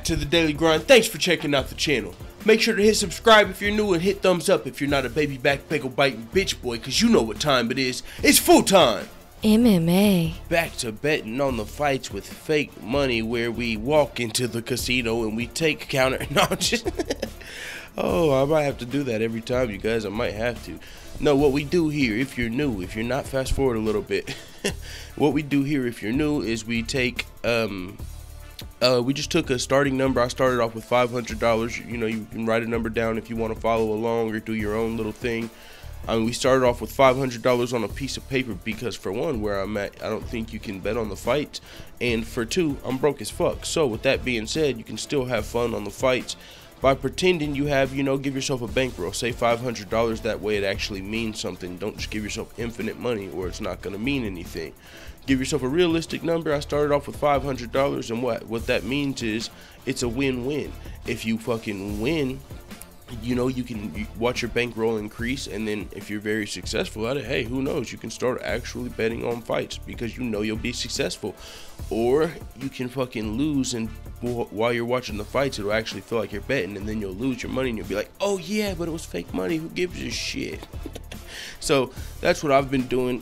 back to the Daily Grind. Thanks for checking out the channel. Make sure to hit subscribe if you're new and hit thumbs up if you're not a baby back pickle biting bitch boy, cause you know what time it is. It's full time. MMA. Back to betting on the fights with fake money, where we walk into the casino and we take counter. No, just oh, I might have to do that every time, you guys. I might have to. No, what we do here, if you're new, if you're not, fast forward a little bit. What we do here, if you're new, is we take we just took a starting number. I started off with $500. You know, you can write a number down if you want to follow along or do your own little thing. We started off with $500 on a piece of paper because, for one, where I'm at, I don't think you can bet on the fights, and for two, I'm broke as fuck. So with that being said, you can still have fun on the fights by pretending you have, you know, give yourself a bankroll. Say $500, that way it actually means something. Don't just give yourself infinite money or it's not going to mean anything. Give yourself a realistic number. I started off with $500, and what that means is it's a win-win. If you fucking win, you know, you can watch your bankroll increase, and then if you're very successful at it, hey, who knows, you can start actually betting on fights because you know you'll be successful. Or you can fucking lose, and while you're watching the fights, it'll actually feel like you're betting, and then you'll lose your money and you'll be like, oh yeah, but it was fake money, who gives a shit? So that's what I've been doing,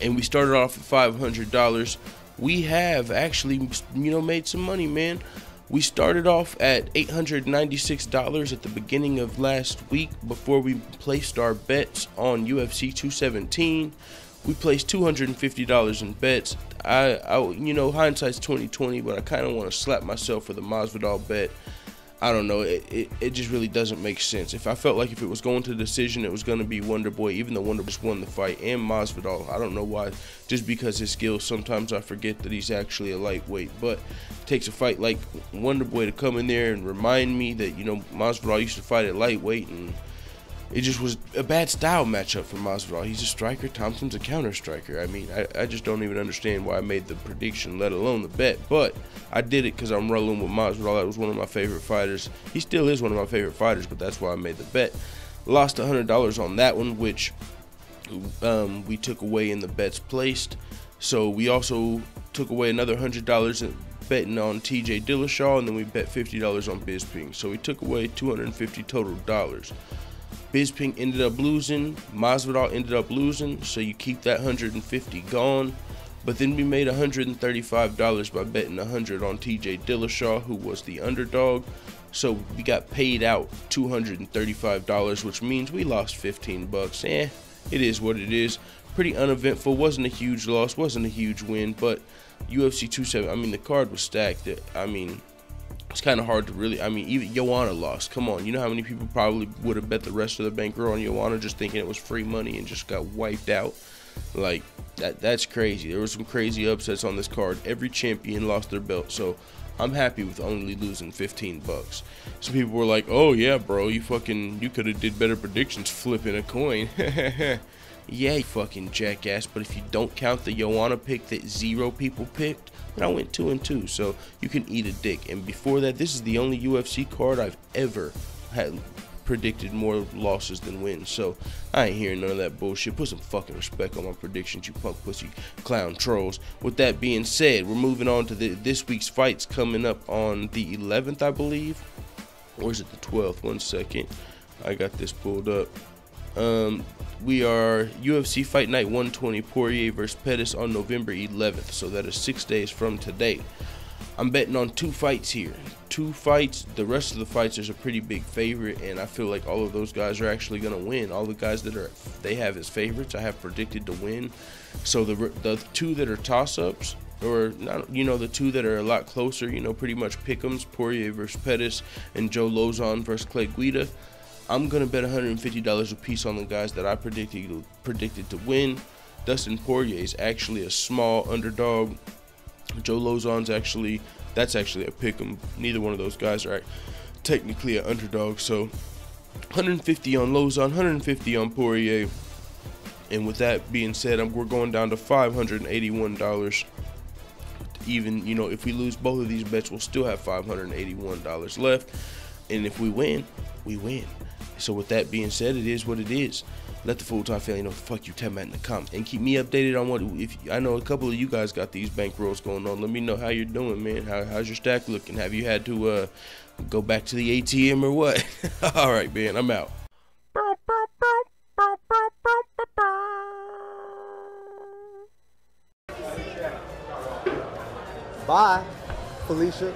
and we started off with $500. We have actually, you know, made some money, man. We started off at $896 at the beginning of last week before we placed our bets on UFC 217. We placed $250 in bets. I you know, hindsight's 20/20, but I kind of want to slap myself for the Masvidal bet. I don't know, it just really doesn't make sense. If I felt like if it was going to decision, it was going to be Wonderboy, even though Wonderboy just won the fight, and Masvidal. I don't know why, just because his skills, sometimes I forget that he's actually a lightweight. But it takes a fight like Wonderboy to come in there and remind me that, you know, Masvidal used to fight at lightweight, and it just was a bad style matchup for Masvidal. He's a striker, Thompson's a counter striker. I mean, I just don't even understand why I made the prediction, let alone the bet. But I did it because I'm rolling with Masvidal. That was one of my favorite fighters. He still is one of my favorite fighters, but that's why I made the bet. Lost $100 on that one, which we took away in the bets placed. So we also took away another $100 in betting on TJ Dillashaw, and then we bet $50 on Bisping. So we took away $250 total dollars. Bisping ended up losing, Masvidal ended up losing, so you keep that $150 gone. But then we made $135 by betting $100 on TJ Dillashaw, who was the underdog. So we got paid out $235, which means we lost 15 bucks. It is what it is. Pretty uneventful, wasn't a huge loss, wasn't a huge win, but UFC 270, I mean, the card was stacked. I mean, it's kind of hard to really, I mean, even Joanna lost. Come on, you know how many people probably would have bet the rest of the bankroll on Joanna just thinking it was free money and just got wiped out? Like, that's crazy. There were some crazy upsets on this card. Every champion lost their belt, so I'm happy with only losing 15 bucks. Some people were like, oh yeah, bro, you could have did better predictions flipping a coin. Yeah, you fucking jackass, but if you don't count the Joanna pick that 0 people picked, then I went 2-2, so you can eat a dick. And before that, this is the only UFC card I've ever had predicted more losses than wins, so I ain't hearing none of that bullshit. Put some fucking respect on my predictions, you punk pussy clown trolls. With that being said, we're moving on to this week's fights coming up on the 11th, I believe, or is it the 12th? One second, I got this pulled up. We are UFC Fight Night 120, Poirier versus Pettis on November 11th, so that is 6 days from today. I'm betting on 2 fights here. 2 fights. The rest of the fights, there's a pretty big favorite, and I feel like all of those guys are actually going to win. All the guys that they have as favorites, I have predicted to win. So the 2 that are toss-ups, or not, you know, the 2 that are a lot closer, you know, pretty much pick'ems, Poirier versus Pettis and Joe Lozon versus Clay Guida. I'm going to bet $150 a piece on the guys that I predicted to win. Dustin Poirier is actually a small underdog. Joe Lozon's that's actually a pick'em. Neither one of those guys are technically an underdog. So 150 on Lozon, 150 on Poirier. And with that being said, we're going down to $581. Even, you know, if we lose both of these bets, we'll still have $581 left. And if we win, we win. So with that being said, it is what it is. Let the full-time family know what the fuck you talking about in the comments. And keep me updated on what, if I know a couple of you guys got these bankrolls going on. Let me know how you're doing, man. How's your stack looking? Have you had to go back to the ATM or what? All right, man, I'm out. Bye, Felicia.